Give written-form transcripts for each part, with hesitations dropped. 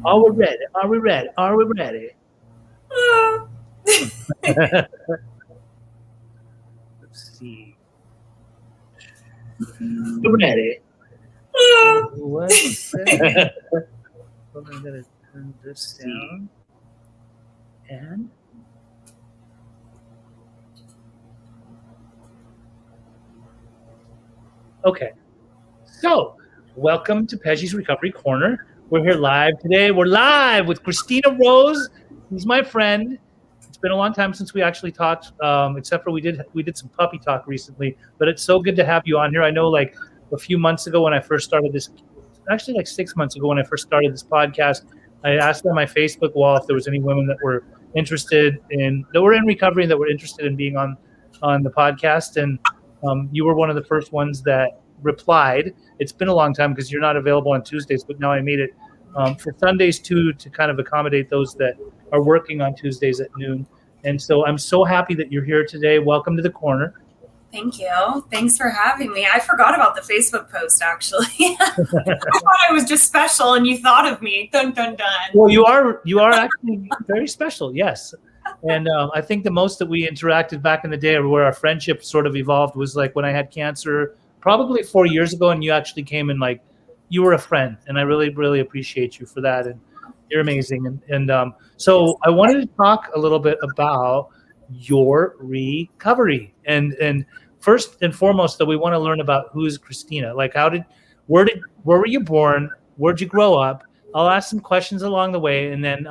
Are we ready? Are we ready? Are we ready? Let's see. We're ready. What? I'm gonna turn this down. And okay. So, welcome to Pej's Recovery Corner. We're here live today. We're live with Kristina Rose. He's my friend. It's been a long time since we actually talked, except for we did some puppy talk recently. But it's so good to have you on here. I know, like a few months ago when I first started this, actually like 6 months ago when I first started this podcast, I asked on my Facebook wall if there was any women that were interested in recovery and that were interested in being on the podcast, and you were one of the first ones that replied. It's been a long time because you're not available on Tuesdays, but now I made it for Sundays too, to kind of accommodate those that are working on Tuesdays at noon. And so I'm so happy that you're here today. Welcome to the corner. Thank you. Thanks for having me. I forgot about the Facebook post, actually. I thought I was just special and you thought of me. Dun, dun, dun. Well, you are actually very special, yes. And I think the most that we interacted back in the day, or where our friendship sort of evolved, was like when I had cancer probably 4 years ago, and you actually came and like you were a friend, and I really, really appreciate you for that. And you're amazing. And so I wanted to talk a little bit about your recovery. And first and foremost, though, we want to learn about who is Kristina. Like, where were you born? Where'd you grow up? I'll ask some questions along the way, and then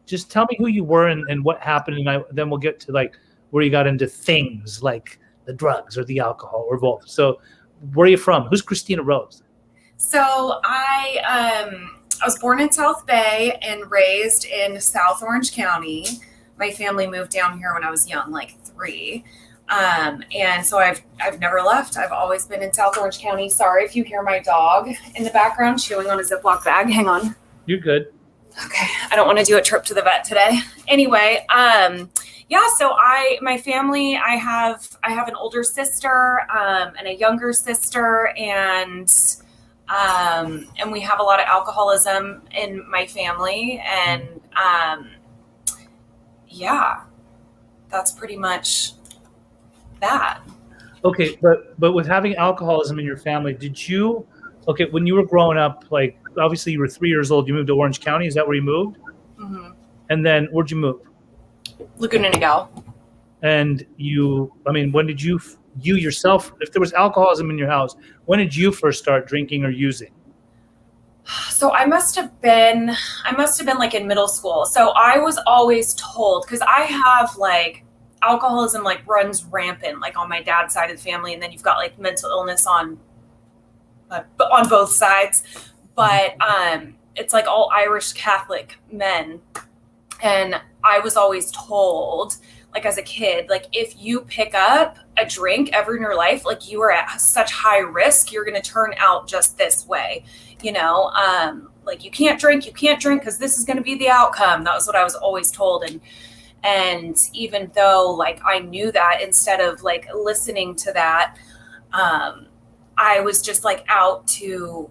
just tell me who you were and what happened, and then we'll get to like where you got into things like the drugs or the alcohol or both. So, where are you from? Who's Kristina Rose? So I was born in South Bay and raised in South Orange County. My family moved down here when I was young, like 3. And so I've never left. I've always been in South Orange County. Sorry if you hear my dog in the background chewing on a Ziploc bag. Hang on. You're good. Okay. I don't want to do a trip to the vet today. Anyway, yeah, so my family, I have an older sister, and a younger sister, and we have a lot of alcoholism in my family. And, yeah, that's pretty much that. Okay. But with having alcoholism in your family, when you were growing up, like obviously you were 3 years old, you moved to Orange County. Is that where you moved? Mm-hmm. And then where'd you move? Laguna Niguel. And when did you yourself, if there was alcoholism in your house, when did you first start drinking or using? So I must have been like in middle school. So I was always told, because I have like alcoholism like runs rampant, like on my dad's side of the family. And then you've got like mental illness on both sides. But it's like all Irish Catholic men. And I was always told, like as a kid, like if you pick up a drink ever in your life, like you are at such high risk, you're going to turn out just this way, like you can't drink because this is going to be the outcome. That was what I was always told. And even though like I knew that, instead of like listening to that, I was just like out to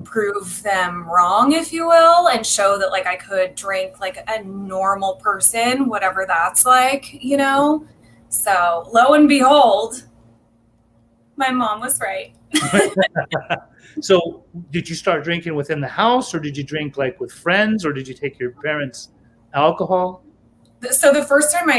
prove them wrong, if you will, and show that like I could drink like a normal person, whatever that's like, So lo and behold, my mom was right. So did you start drinking within the house, or did you drink like with friends, or did you take your parents' alcohol? So the first time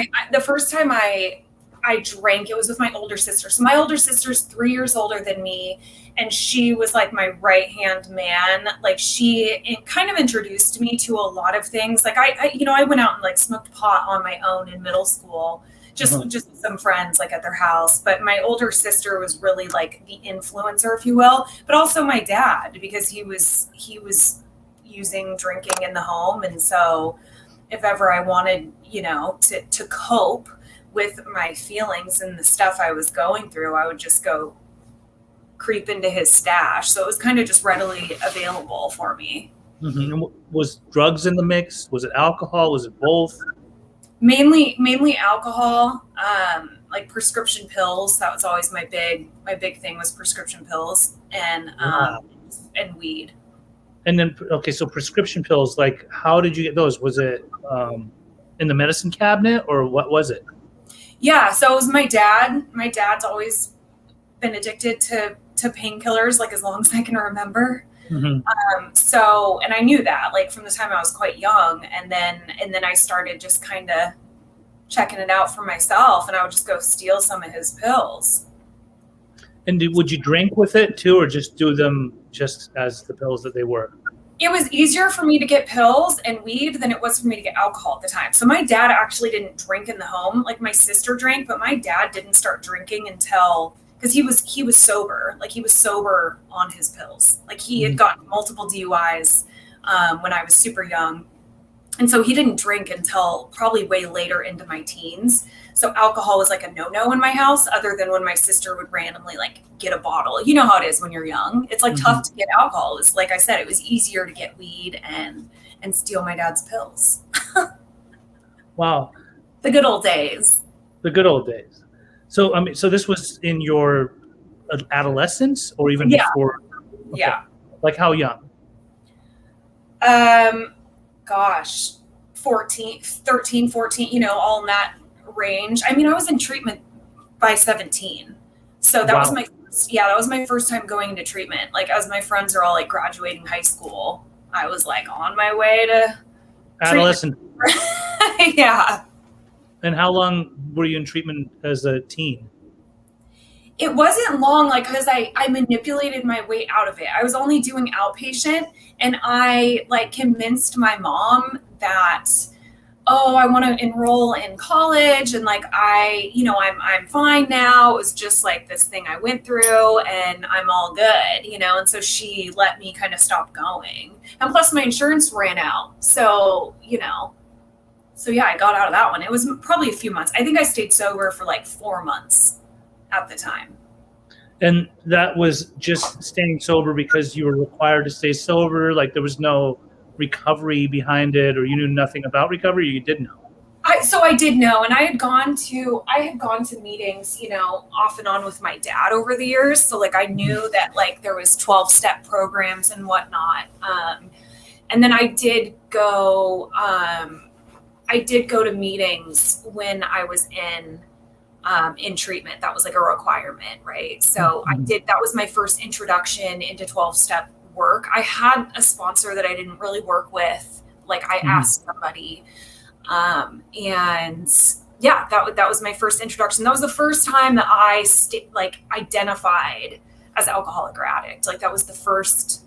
I drank, it was with my older sister. So my older sister's 3 years older than me, and she was like my right-hand man. Like it kind of introduced me to a lot of things. Like I went out and like smoked pot on my own in middle school, just with some friends like at their house. But my older sister was really like the influencer, if you will, but also my dad, because he was using drinking in the home. And so if ever I wanted, to cope with my feelings and the stuff I was going through, I would just go creep into his stash. So it was kind of just readily available for me. Mm-hmm. Was drugs in the mix? Was it alcohol? Was it both? Mainly alcohol, like prescription pills. That was always my big thing, was prescription pills and weed. And then, okay, so prescription pills, like, how did you get those? Was it in the medicine cabinet, or what was it? Yeah, so it was my dad. My dad's always been addicted to painkillers, like as long as I can remember. Mm-hmm. So, and I knew that like from the time I was quite young, and then I started just kind of checking it out for myself, and I would just go steal some of his pills. And would you drink with it too, or just do them just as the pills that they were? It was easier for me to get pills and weed than it was for me to get alcohol at the time. So my dad actually didn't drink in the home. Like my sister drank, but my dad didn't start drinking until, because he was sober. Like he was sober on his pills. Like he had gotten multiple DUIs when I was super young. And so he didn't drink until probably way later into my teens. So alcohol was like a no-no in my house, other than when my sister would randomly like get a bottle. You know how it is when you're young. It's like tough to get alcohol. It's like I said, it was easier to get weed and steal my dad's pills. Wow. The good old days. The good old days. So, I mean, so this was in your adolescence or even before? Okay. Yeah. Like how young? Gosh, 13, 14, all in that range. I mean, I was in treatment by 17. So that was my first time going into treatment. Like as my friends are all like graduating high school, I was like on my way to adolescent. Yeah. And how long were you in treatment as a teen? It wasn't long, like, because I manipulated my way out of it. I was only doing outpatient, and I like convinced my mom that, oh, I want to enroll in college, and like I'm fine now. It was just like this thing I went through, and I'm all good, and so she let me kind of stop going. And plus my insurance ran out. So, so yeah, I got out of that one. It was probably a few months. I think I stayed sober for like 4 months at the time. And that was just staying sober because you were required to stay sober? Like there was no recovery behind it, or you knew nothing about recovery, or you did know? So I did know, and I had gone to meetings, off and on with my dad over the years. So like I knew that like there was 12-step programs and whatnot. And then I did go to meetings when I was in treatment. That was like a requirement, right? So that was my first introduction into 12-step work. I had a sponsor that I didn't really work with. Like I asked somebody, and yeah, that was my first introduction. That was the first time that I identified as alcoholic or addict. Like that was the first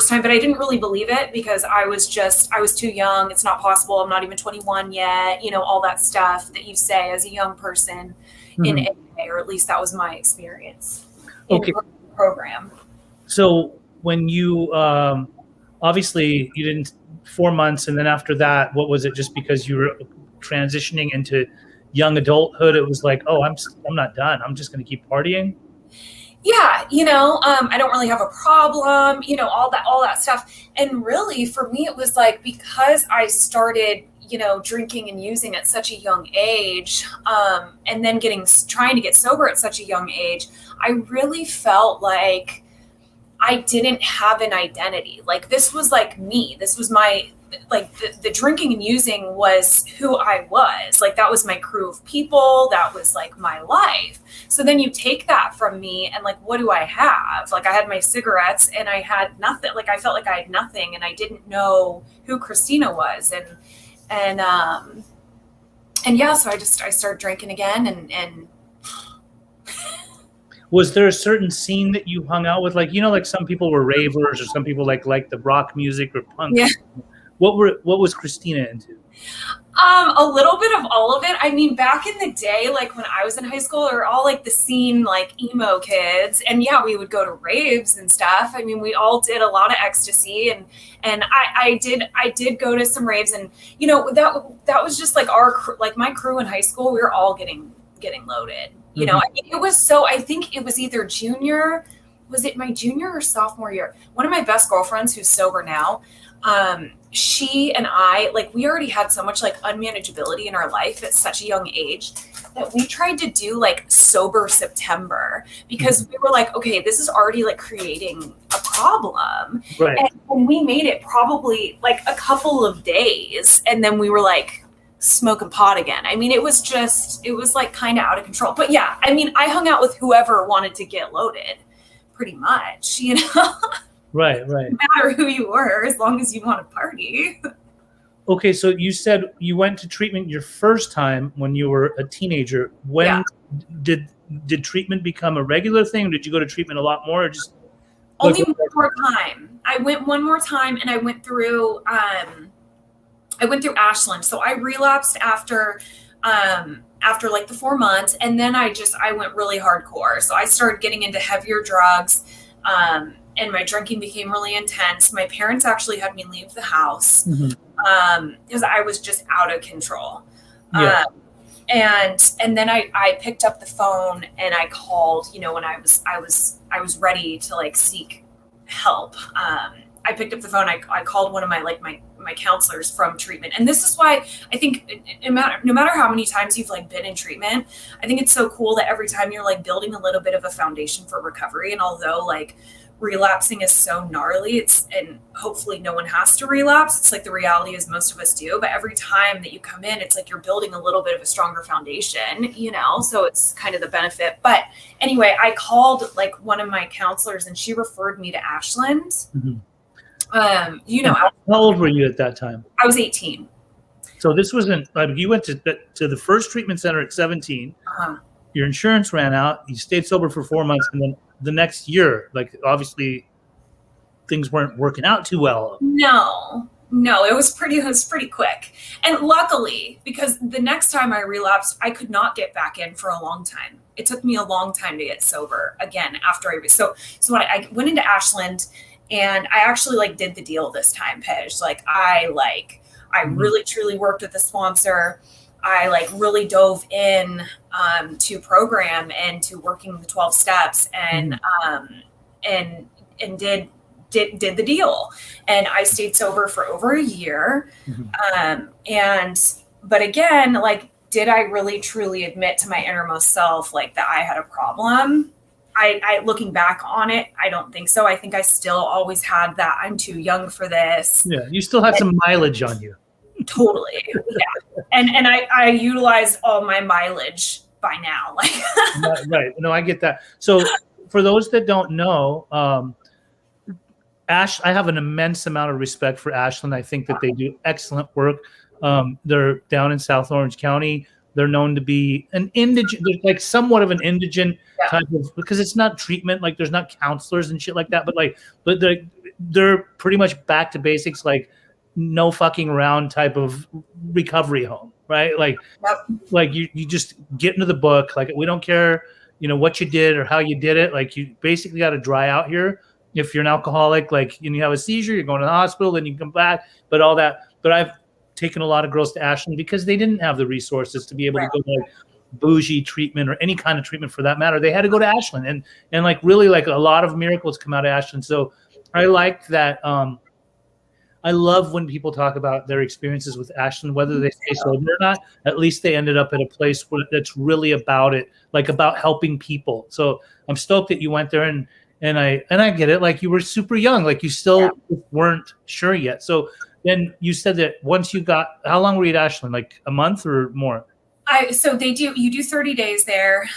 time, but I didn't really believe it because I was too young. It's not possible. I'm not even 21 yet. All that stuff that you say as a young person in AA, or at least that was my experience in the program. So when you, obviously you didn't 4 months. And then after that, what was it? Just because you were transitioning into young adulthood, it was like, oh, I'm not done. I'm just going to keep partying. Yeah, I don't really have a problem, all that stuff. And really for me, it was like, because I started, drinking and using at such a young age, and then trying to get sober at such a young age, I really felt like I didn't have an identity. Like this was like me. This was my, like the drinking and using was who I was. Like that was my crew of people. That was like my life. So then you take that from me and like, what do I have? Like I had my cigarettes and I had nothing. Like I felt like I had nothing, and I didn't know who Kristina was. And yeah, so I started drinking again and Was there a certain scene that you hung out with? Like, like some people were ravers, or some people like the rock music or punk. Yeah. What was Kristina into? A little bit of all of it. I mean, back in the day, like when I was in high school, we were all like the scene, like emo kids. And yeah, we would go to raves and stuff. I mean, we all did a lot of ecstasy, and I did go to some raves, and that was just like my crew in high school. We were all getting loaded. I mean, it was I think it was either was it my junior or sophomore year? One of my best girlfriends who's sober now, She and I, like, we already had so much like unmanageability in our life at such a young age that we tried to do like sober September, because we were like, okay, this is already like creating a problem. Right. And we made it probably like a couple of days, and then we were like smoking pot again. I mean, it was like kind of out of control. But yeah, I mean, I hung out with whoever wanted to get loaded, pretty much, you know. Right. No matter who you were, as long as you want to party. Okay, so you said you went to treatment your first time when you were a teenager. When did treatment become a regular thing? Or did you go to treatment a lot more, or just only one more time? I went one more time, and I went through Ashland. So I relapsed after like the 4 months, and then I went really hardcore. So I started getting into heavier drugs. And my drinking became really intense. My parents actually had me leave the house because I was just out of control. Yeah. And then I picked up the phone and I called, you know, when I was ready to like seek help. I picked up the phone. I called one of my counselors from treatment. And this is why I think no matter how many times you've like been in treatment, I think it's so cool that every time you're like building a little bit of a foundation for recovery. And although like relapsing is so gnarly, and hopefully no one has to relapse, it's like the reality is most of us do, but every time that you come in, it's like you're building a little bit of a stronger foundation, you know, so it's kind of the benefit. But anyway, I called like one of my counselors and she referred me to Ashland. You know, how old were you at that time? I was 18. So this wasn't like you went to the first treatment center at 17. Your insurance ran out. You stayed sober for 4 months, and then the next year, like obviously things weren't working out too well. No, it was pretty quick. And luckily, because the next time I relapsed, I could not get back in for a long time. It took me a long time to get sober again after so when I went into Ashland, and I actually like did the deal this time, Pej. I really truly worked with the sponsor. I like really dove in to program and to working the 12 steps and did the deal. And I stayed sober for over a year. But again, like, did I really truly admit to my innermost self like that I had a problem? I looking back on it, I don't think so. I think I still always had that I'm too young for this. Yeah, you still had some mileage on you. Totally. Yeah. And I utilize all my mileage by now. Like Right. No, I get that. So for those that don't know, I have an immense amount of respect for Ashland. I think that they do excellent work. They're down in South Orange County. They're known to be an indigent, like somewhat of an indigent type of, because it's not treatment, like there's not counselors and shit like that, but they're pretty much back to basics, like no fucking around type of recovery home, right? Like you just get into the book. Like, we don't care, you know, what you did or how you did it. Like, you basically got to dry out here. If you're an alcoholic, like, and you have a seizure, you're going to the hospital, then you come back, but all that. But I've taken a lot of girls to Ashland because they didn't have the resources to be able to go to like bougie treatment or any kind of treatment for that matter. They had to go to Ashland, and like really like a lot of miracles come out of Ashland. So I like that. I love when people talk about their experiences with Ashland, whether they stay sober or not. At least they ended up at a place that's really about it, like about helping people. So I'm stoked that you went there, and I get it. Like, you were super young, like you still weren't sure yet. So then you said that once you got, how long were you at Ashland? Like a month or more? So you do 30 days there.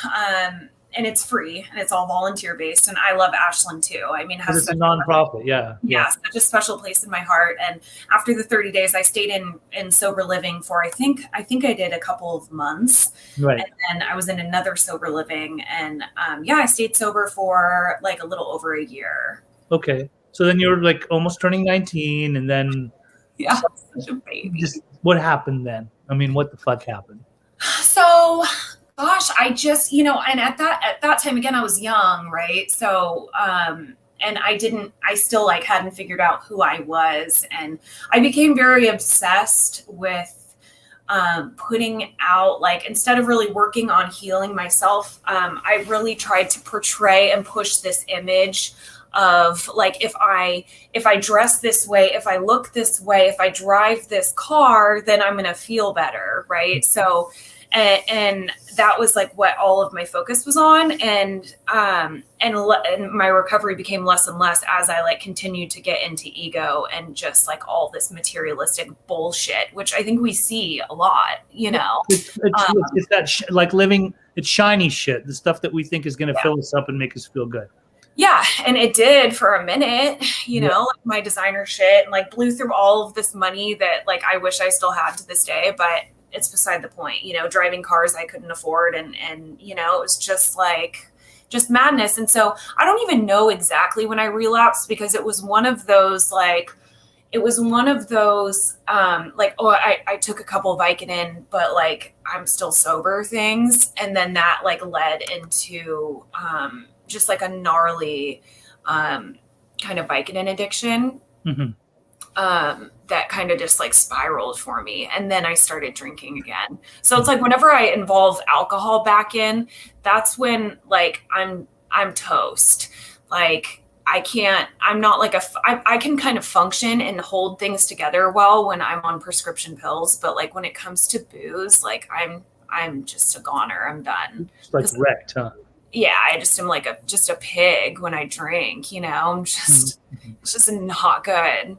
And it's free and it's all volunteer based. And I love Ashland too. I mean, it's a nonprofit. Yeah. Such a special place in my heart. And after the 30 days, I stayed in sober living for, I think I did a couple of months. Right. And then I was in another sober living, and I stayed sober for like a little over a year. Okay. So then you were like almost turning 19, and then such a baby. Just what happened then? I mean, what the fuck happened? So gosh, I just, and at that time, again, I was young, right? So, and I still like hadn't figured out who I was. And I became very obsessed with, putting out, like, instead of really working on healing myself, I really tried to portray and push this image of like, if I dress this way, if I look this way, if I drive this car, then I'm going to feel better. Right. So, and that was like what all of my focus was on. And my recovery became less and less as I like continued to get into ego and just like all this materialistic bullshit, which I think we see a lot, you know. It's that like living, it's shiny shit, the stuff that we think is going to fill us up and make us feel good. Yeah, and it did for a minute, you know, like my designer shit, and like blew through all of this money that like I wish I still had to this day, but it's beside the point, you know, driving cars I couldn't afford, and you know, it was just like just madness. And so I don't even know exactly when I relapsed, because it was one of those like like, oh, I took a couple Vicodin, but like I'm still sober things. And then that like led into just like a gnarly kind of Vicodin addiction. That kind of just like spiraled for me. And then I started drinking again. So it's like whenever I involve alcohol back in, that's when like I'm toast. Like I'm not like I can kind of function and hold things together well when I'm on prescription pills. But like when it comes to booze, like I'm just a goner. I'm done. It's like wrecked, huh? Yeah, I just am like just a pig when I drink, you know. I'm just it's just not good.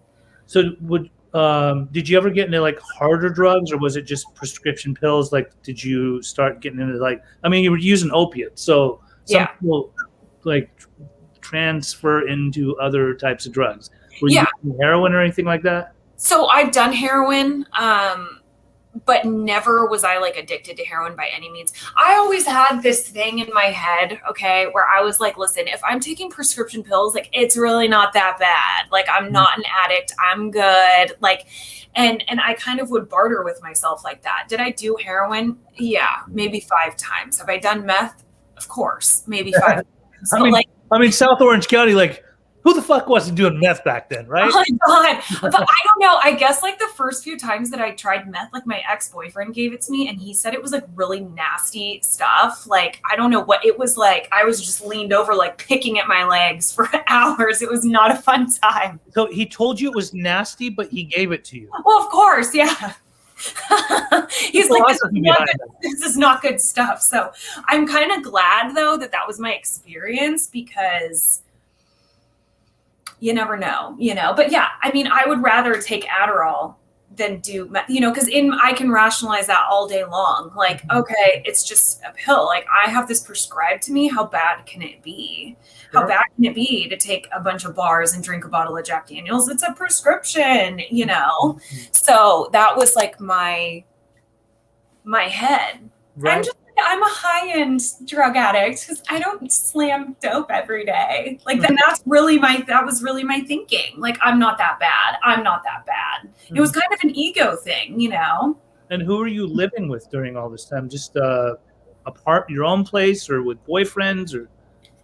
So did you ever get into like harder drugs, or was it just prescription pills? Like, did you start getting into like, I mean, you were using opiates, so some people like transfer into other types of drugs. Were you using heroin or anything like that? So I've done heroin, but never was I like addicted to heroin by any means. I always had this thing in my head, okay, where I was like, listen, if I'm taking prescription pills, like it's really not that bad. Like I'm not an addict. I'm good. Like, and I kind of would barter with myself like that. Did I do heroin? Yeah, maybe 5 times. Have I done meth? Of course, maybe 5 times. So I mean, South Orange County, like, who the fuck wasn't doing meth back then, right? Oh my God. But I don't know. I guess like the first few times that I tried meth, like my ex-boyfriend gave it to me and he said it was like really nasty stuff. Like, I don't know what it was like. I was just leaned over, like picking at my legs for hours. It was not a fun time. So he told you it was nasty, but he gave it to you. Well, of course. Yeah. He's like, this is not good stuff. So I'm kind of glad though, that was my experience, because you never know, you know. But yeah, I mean, I would rather take Adderall than do, you know, because I can rationalize that all day long. Like, okay, it's just a pill. Like I have this prescribed to me. How bad can it be? How bad can it be to take a bunch of bars and drink a bottle of Jack Daniels? It's a prescription, you know? So that was like my head. Right. I'm a high-end drug addict because I don't slam dope every day. Like then that was really my thinking. Like, I'm not that bad. I'm not that bad. It was kind of an ego thing, you know? And who were you living with during all this time? Just apart, your own place, or with boyfriends, or?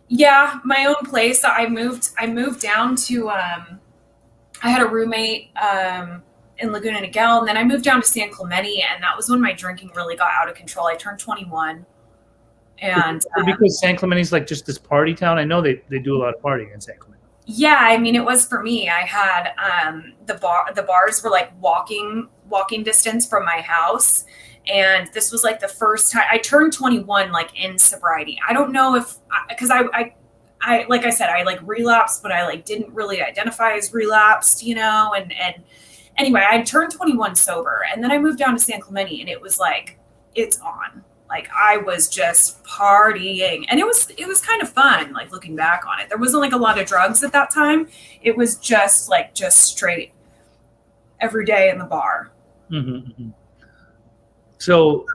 Yeah, my own place. I moved down to, I had a roommate, in Laguna Niguel, and then I moved down to San Clemente, and that was when my drinking really got out of control. I turned 21, and because San Clemente's like just this party town. I know they do a lot of partying in San Clemente. Yeah, I mean, it was for me. I had the bars were like walking distance from my house, and this was like the first time I turned 21, like in sobriety. I don't know if because I like I said, I like relapsed, but I like didn't really identify as relapsed, you know, and anyway, I turned 21 sober, and then I moved down to San Clemente, and it was like, it's on. Like I was just partying, and it was kind of fun. Like looking back on it, there wasn't like a lot of drugs at that time. It was just straight every day in the bar. Mm-hmm. So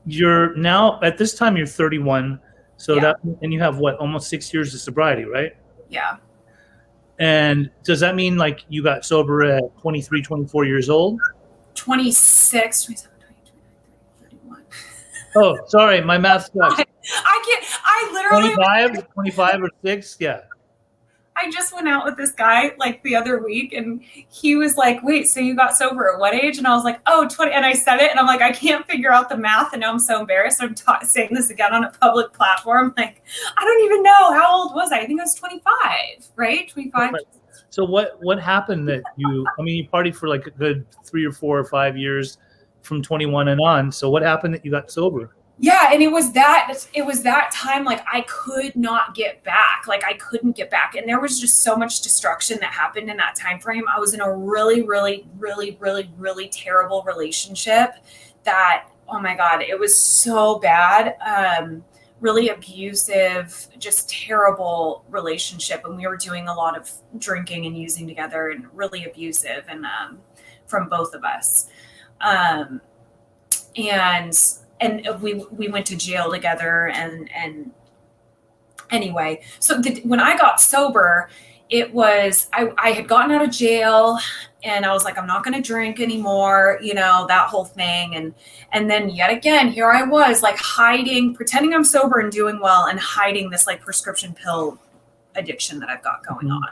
you're now at this time you're 31. So and you have what, almost 6 years of sobriety, right? Yeah. And does that mean like you got sober at 23, 24 years old? 26, 27, 28, 29, 31. Oh, sorry. My math sucks. I literally 25 or 6. Yeah. I just went out with this guy like the other week, and he was like, wait, so you got sober at what age? And I was like, oh, 20. And I said it, and I'm like, I can't figure out the math, and now I'm so embarrassed. I'm saying this again on a public platform. Like, I don't even know. How old was I? I think I was 25, right? 25. So what happened that you partied for like a good 3 or 4 or 5 years from 21 and on. So what happened that you got sober? Yeah, and it was that time, like, I could not get back. Like, I couldn't get back. And there was just so much destruction that happened in that time frame. I was in a really, really, really, really, really terrible relationship that, oh my God, it was so bad. Really abusive, just terrible relationship. And we were doing a lot of drinking and using together, and really abusive, and from both of us. And we went to jail together, and anyway, so when I got sober, it was, I had gotten out of jail, and I was like, I'm not going to drink anymore, that whole thing. And then yet again, here I was, like, hiding, pretending I'm sober and doing well, and hiding this like prescription pill addiction that I've got going on.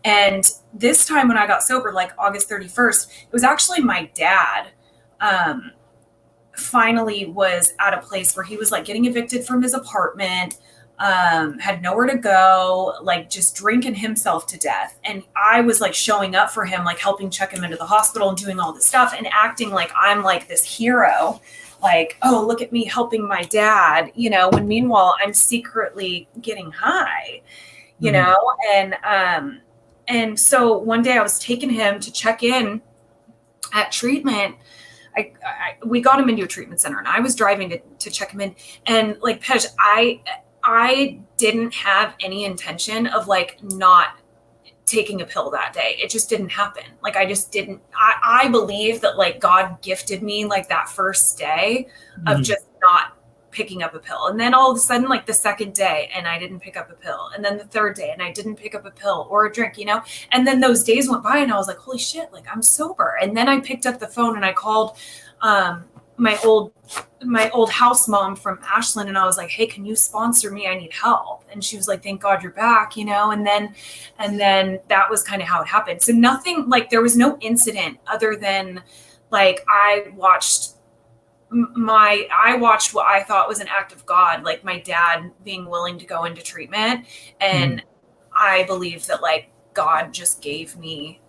And this time when I got sober, like August 31st, it was actually my dad, finally was at a place where he was like getting evicted from his apartment, had nowhere to go, like just drinking himself to death. And I was like showing up for him, like helping check him into the hospital and doing all this stuff and acting like I'm like this hero, like, oh, look at me helping my dad, when meanwhile I'm secretly getting high, and so one day I was taking him to check in at treatment. We got him into a treatment center, and I was driving to check him in. And like, Pej, I didn't have any intention of like not taking a pill that day. It just didn't happen. Like, I just didn't, I believe that like God gifted me like that first day of just not picking up a pill. And then all of a sudden, like the second day, and I didn't pick up a pill. And then the third day, and I didn't pick up a pill or a drink, and then those days went by, and I was like, holy shit, like I'm sober. And then I picked up the phone and I called, my old house mom from Ashland. And I was like, hey, can you sponsor me? I need help. And she was like, thank God you're back, and then that was kind of how it happened. So nothing, like, there was no incident other than like, I watched what I thought was an act of God, like my dad being willing to go into treatment. And I believe that like God just gave me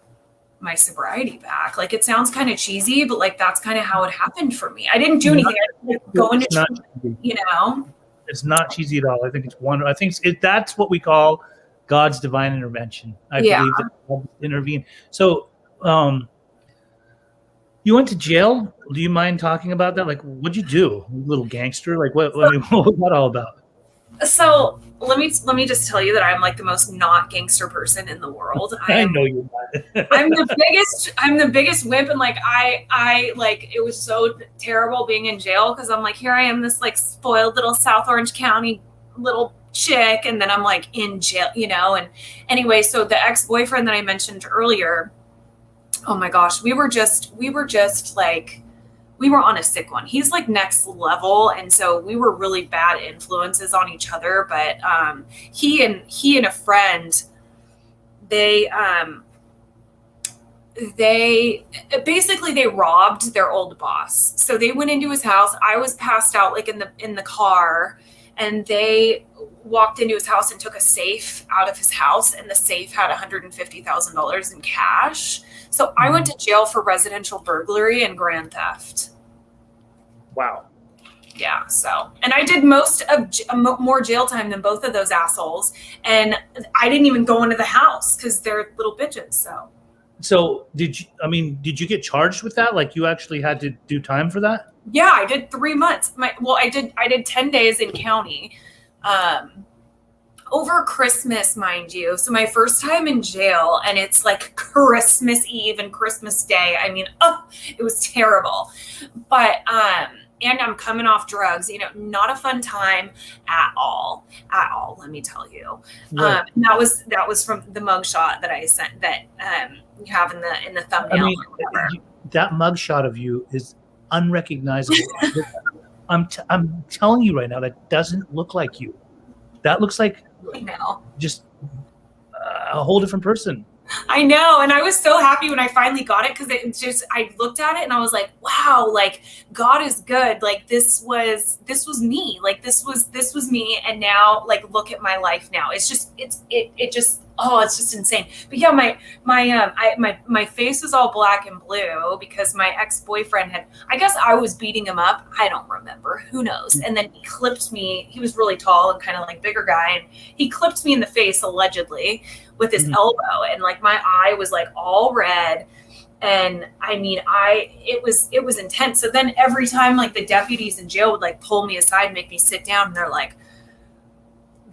my sobriety back. Like, it sounds kind of cheesy, but like, that's kind of how it happened for me. I didn't do anything. I didn't go into treatment, It's not cheesy at all. I think it's wonderful. I think that's what we call God's divine intervention. I believe that God intervened. So, you went to jail. Do you mind talking about that? Like, what'd you do, you little gangster? Like, what was that all about? So let me just tell you that I'm like the most not gangster person in the world. I know you're not. I'm the biggest wimp, and like I like, it was so terrible being in jail, because I'm like, here I am, this like spoiled little South Orange County little chick, and then I'm like in jail, and anyway, so the ex-boyfriend that I mentioned earlier, oh my gosh, we were just like, we were on a sick one. He's like next level. And so we were really bad influences on each other. But he and a friend, they basically robbed their old boss. So they went into his house. I was passed out like in the car, and they walked into his house and took a safe out of his house, and the safe had $150,000 in cash. So I went to jail for residential burglary and grand theft. Wow. Yeah. So, and I did most of more jail time than both of those assholes. And I didn't even go into the house because they're little bitches. So did you get charged with that? Like, you actually had to do time for that? Yeah, I did 3 months. I did 10 days in county. Over Christmas, mind you. So my first time in jail, and it's like Christmas Eve and Christmas Day. I mean, it was terrible. But, and I'm coming off drugs, not a fun time at all, let me tell you. Right. And that was from the mugshot that I sent, that you have in the thumbnail. I mean, that mugshot of you is unrecognizable. I'm telling you right now, that doesn't look like you. That looks like, I know. just a whole different person. I know. And I was so happy when I finally got it, because it just, I looked at it and I was like, wow, like God is good. Like this was me. Like this was me. And now like, look at my life now. It's just, it just, oh, it's just insane. But yeah, my face was all black and blue because my ex-boyfriend had, I guess I was beating him up. I don't remember, who knows. And then he clipped me. He was really tall and kind of like bigger guy. And he clipped me in the face allegedly with his elbow, and like my eye was like all red. And I mean, it was intense. So then every time like the deputies in jail would like pull me aside and make me sit down, and they're like,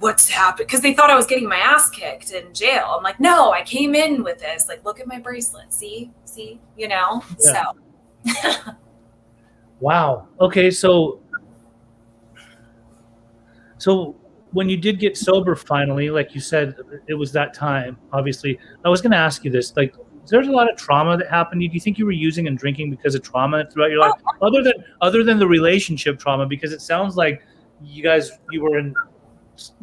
what's happened? Because they thought I was getting my ass kicked in jail. I'm like, no, I came in with this. Like, look at my bracelet. See, you know? Yeah. So. Wow. Okay. So when you did get sober finally, like you said, it was that time, obviously. I was going to ask you this, like, there's a lot of trauma that happened. Do you think you were using and drinking because of trauma throughout your life? Other than the relationship trauma, because it sounds like you were in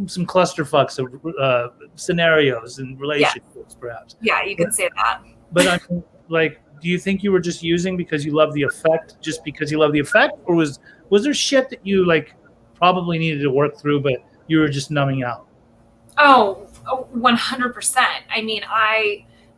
some clusterfucks of scenarios and relationships, perhaps. Yeah, you can say that. But I mean, like, do you think you were just using because you love the effect, just because you love the effect? Or was there shit that you like probably needed to work through, but you were just numbing out? Oh, 100%. I mean,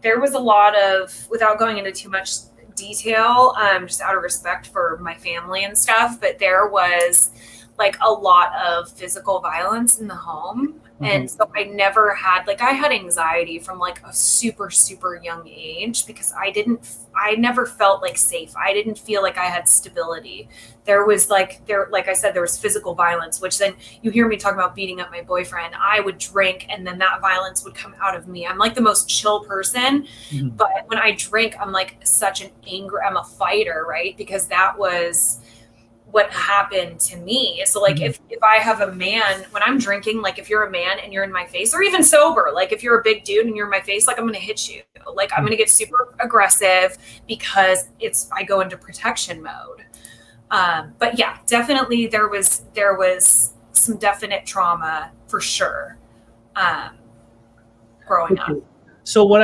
there was a lot of, without going into too much detail, just out of respect for my family and stuff, but there was like a lot of physical violence in the home. And so I never had, like, I had anxiety from like a super, super young age because I never felt like safe. I didn't feel like I had stability. Like I said, there was physical violence, which then you hear me talk about beating up my boyfriend. I would drink and then that violence would come out of me. I'm like the most chill person, but when I drink, I'm like I'm a fighter, right? Because that was what happened to me. So like if I have a man, when I'm drinking, like if you're a man and you're in my face, or even sober, like if you're a big dude and you're in my face, like I'm going to hit you. Like I'm going to get super aggressive because I go into protection mode. But yeah, definitely there was some definite trauma for sure. Growing up. So when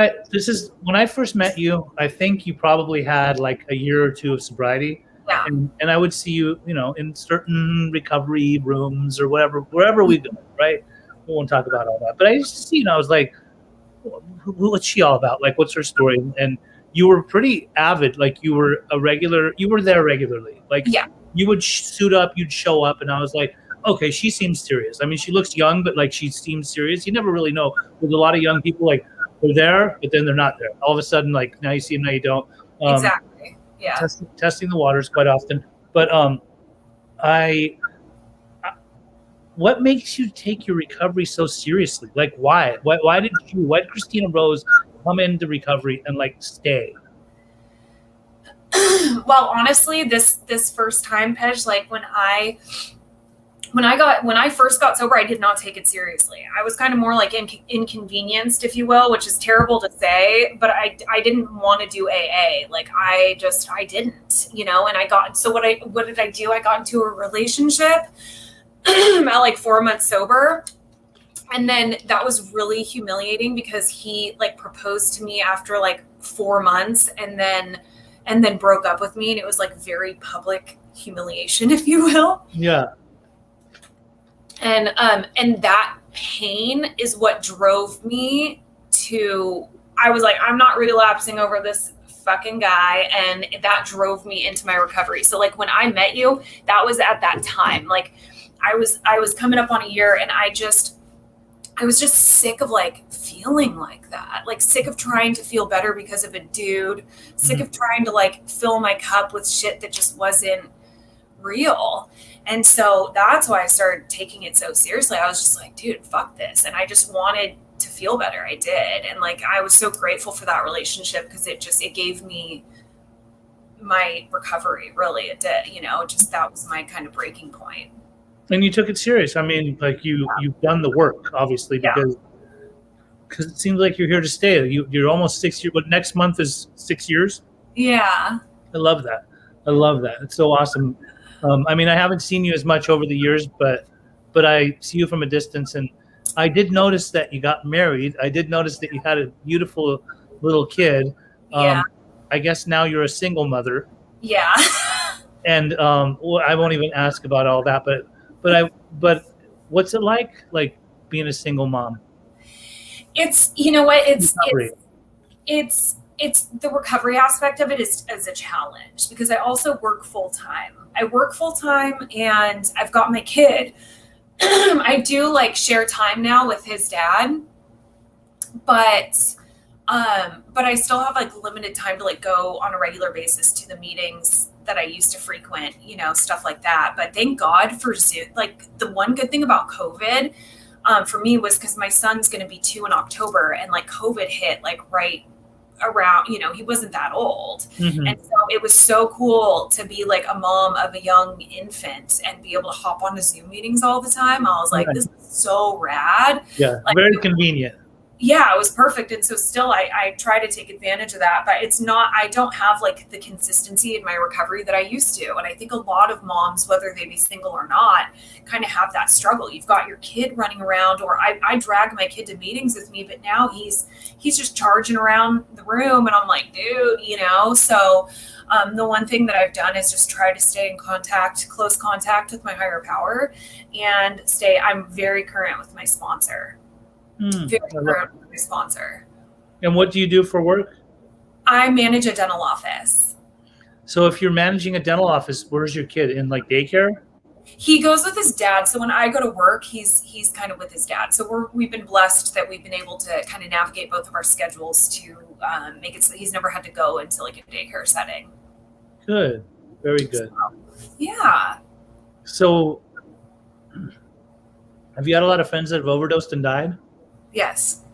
I first met you, I think you probably had like a year or two of sobriety. Yeah. And I would see you, in certain recovery rooms or wherever we go, right? We won't talk about all that. But I used to see, I was like, what's she all about? Like, what's her story? And you were pretty avid. Like, you were there regularly. Like, you would suit up, you'd show up. And I was like, okay, she seems serious. I mean, she looks young, but like, she seems serious. You never really know. With a lot of young people, like, they're there, but then they're not there. All of a sudden, like, now you see them, now you don't. Exactly. Yeah. Testing the waters quite often. But what makes you take your recovery so seriously? Like, why did Kristina Rose come into recovery and like stay? Well, honestly, this first time, Pej, like when I first got sober, I did not take it seriously. I was kind of more like inconvenienced, if you will, which is terrible to say, but I didn't want to do AA. Like I didn't, and so what did I do? I got into a relationship at like 4 months sober. And then that was really humiliating because he like proposed to me after like 4 months and then broke up with me. And it was like very public humiliation, if you will. Yeah. And that pain is what drove me to, I was like, I'm not relapsing over this fucking guy. And that drove me into my recovery. So like when I met you, that was at that time. Like I was coming up on a year and I was just sick of like feeling like that, like sick of trying to feel better because of a dude, sick of trying to like fill my cup with shit that just wasn't real. And so that's why I started taking it so seriously. I was just like, dude, fuck this. And I just wanted to feel better. I did. And like, I was so grateful for that relationship because it gave me my recovery. Really, it did, just that was my kind of breaking point. And you took it serious. I mean, like you've done the work, obviously, because it seems like you're here to stay. You're almost 6 years, but next month is 6 years. Yeah. I love that. It's so awesome. I mean, I haven't seen you as much over the years, but I see you from a distance, and I did notice that you got married. I did notice that you had a beautiful little kid. Yeah. I guess now you're a single mother. Yeah. And well, I won't even ask about all that, but what's it like being a single mom? It's, you know what, Recovery. it's the recovery aspect of it is a challenge because I also work full time. I work full time and I've got my kid. I do like share time now with his dad, but I still have like limited time to like go on a regular basis to the meetings that I used to frequent, you know, stuff like that. But thank God for Zoom. Like the one good thing about COVID for me was because my son's going to be 2 in October, and like COVID hit like right around, you know, he wasn't that old. Mm-hmm. And so it was so cool to be like a mom of a young infant and be able to hop onto Zoom meetings all the time. I was like, Right. this is so rad. Yeah, Like, very convenient. yeah, it was perfect. And so still I try to take advantage of that, but it's not, I don't have like the consistency in my recovery that I used to. And I think a lot of moms, whether they be single or not, kind of have that struggle. You've got your kid running around, or I drag my kid to meetings with me, but now he's just charging around the room and I'm like, dude, you know? So the one thing that I've done is just try to stay in close contact with my higher power, and I'm very current with my sponsor. Very current with my sponsor. And what do you do for work? I manage a dental office. So if you're managing a dental office, where's your kid? In like daycare? He goes with his dad. So when I go to work, he's kind of with his dad. So we've been blessed that we've been able to kind of navigate both of our schedules to make it so he's never had to go into like a daycare setting. Good. Very good. So, yeah. So have you had a lot of friends that have overdosed and died? Yes.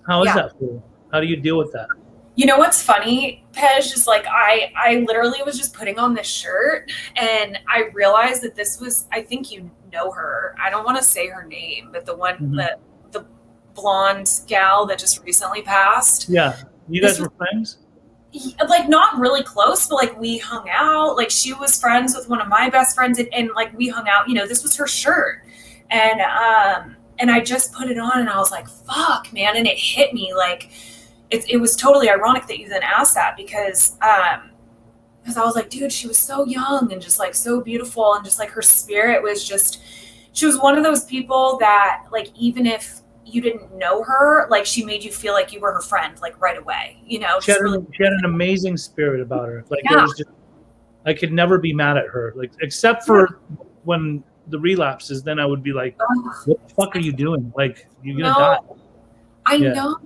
How is that for you? How do you deal with that? You know what's funny, Pej, is like I literally was just putting on this shirt and I realized that this was, I think you know her. I don't want to say her name, but the one the blonde gal that just recently passed. Yeah. You guys were friends? Like not really close, but like we hung out. Like she was friends with one of my best friends, and like we hung out. You know, this was her shirt. And I just put it on and I was like, fuck, man. And it hit me like, it was totally ironic that you then asked that because I was like, dude, she was so young and just like so beautiful. And just like her spirit was just, she was one of those people that like, even if you didn't know her, like she made you feel like you were her friend, like right away, you know? She had an amazing spirit about her. Like there was just, I could never be mad at her. Like, except for when the relapses, then I would be like, what the fuck are you doing? Like, you're gonna die. I know.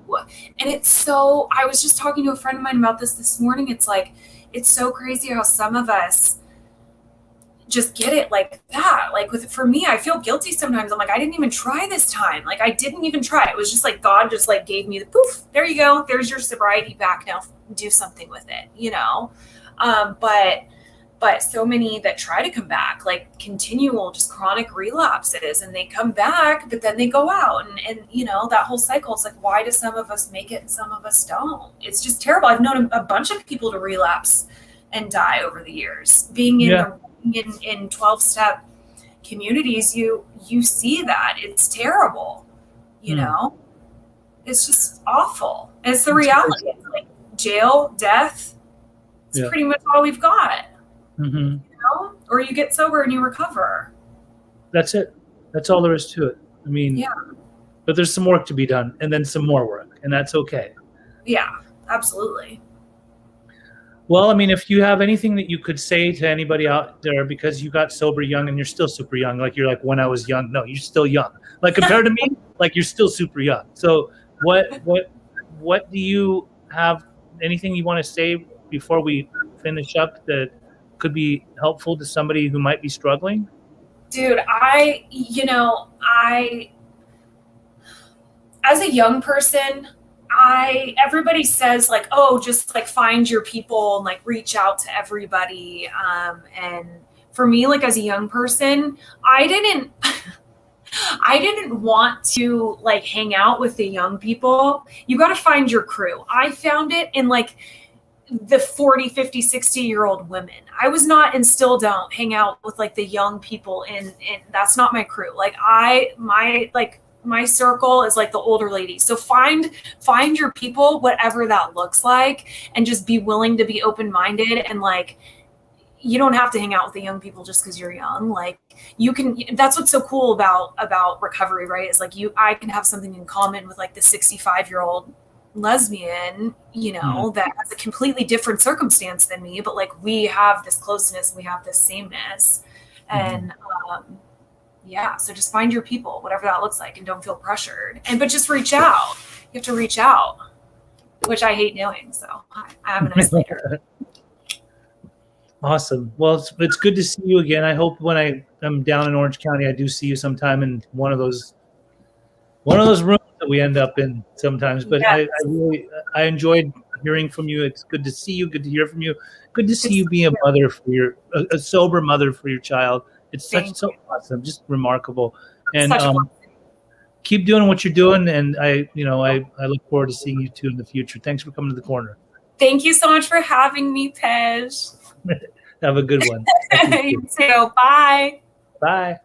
And it's so, I was just talking to a friend of mine about this morning. It's like, it's so crazy how some of us just get it like that. Like for me, I feel guilty sometimes. I'm like, I didn't even try this time. Like I didn't even try. It was just like, God just like gave me the poof, there you go. There's your sobriety back now. Do something with it, you know? But so many that try to come back, like continual, just chronic relapses, and they come back, but then they go out and you know, that whole cycle. It's like, why do some of us make it and some of us don't? It's just terrible. I've known a bunch of people to relapse and die over the years. Being in 12-step communities, you see that. It's terrible, you know? It's just awful. It's the reality. It's like jail, death. It's pretty much all we've got. Mm-hmm. You know? Or you get sober and you recover. That's it. That's all there is to it. I mean, but there's some work to be done, and then some more work, and that's okay. Yeah, absolutely. Well, I mean, if you have anything that you could say to anybody out there, because you got sober young and you're still super young, like you're like, when I was young, no, you're still young. Like compared to me, like you're still super young. So what do you have, anything you want to say before we finish up that could be helpful to somebody who might be struggling? Dude, as a young person, everybody says like, oh, just like find your people and like reach out to everybody. And for me, like as a young person, I didn't want to like hang out with the young people. You got to find your crew. I found it in like the 40, 50, 60-year-old women. I was not, and still don't hang out with like the young people, and that's not my crew. Like my circle is like the older ladies. So find your people, whatever that looks like, and just be willing to be open-minded. And like, you don't have to hang out with the young people just because you're young. Like, you can, that's what's so cool about recovery, right? Is like, I can have something in common with like the 65-year-old lesbian, that has a completely different circumstance than me, but like, we have this closeness, we have this sameness. And so just find your people, whatever that looks like, and don't feel pressured. But just reach out. You have to reach out, which I hate doing. So I'm an isolator. Awesome. Well, it's good to see you again. I hope when I'm down in Orange County, I do see you sometime in one of those rooms that we end up in sometimes. But yes. I enjoyed hearing from you. It's good to see you. Good to hear from you. Good to see you be a mother for a sober mother for your child. It's so awesome, just remarkable. And keep doing what you're doing. And I look forward to seeing you too in the future. Thanks for coming to the corner. Thank you so much for having me, Pej. Have a good one. You too. Bye. Bye.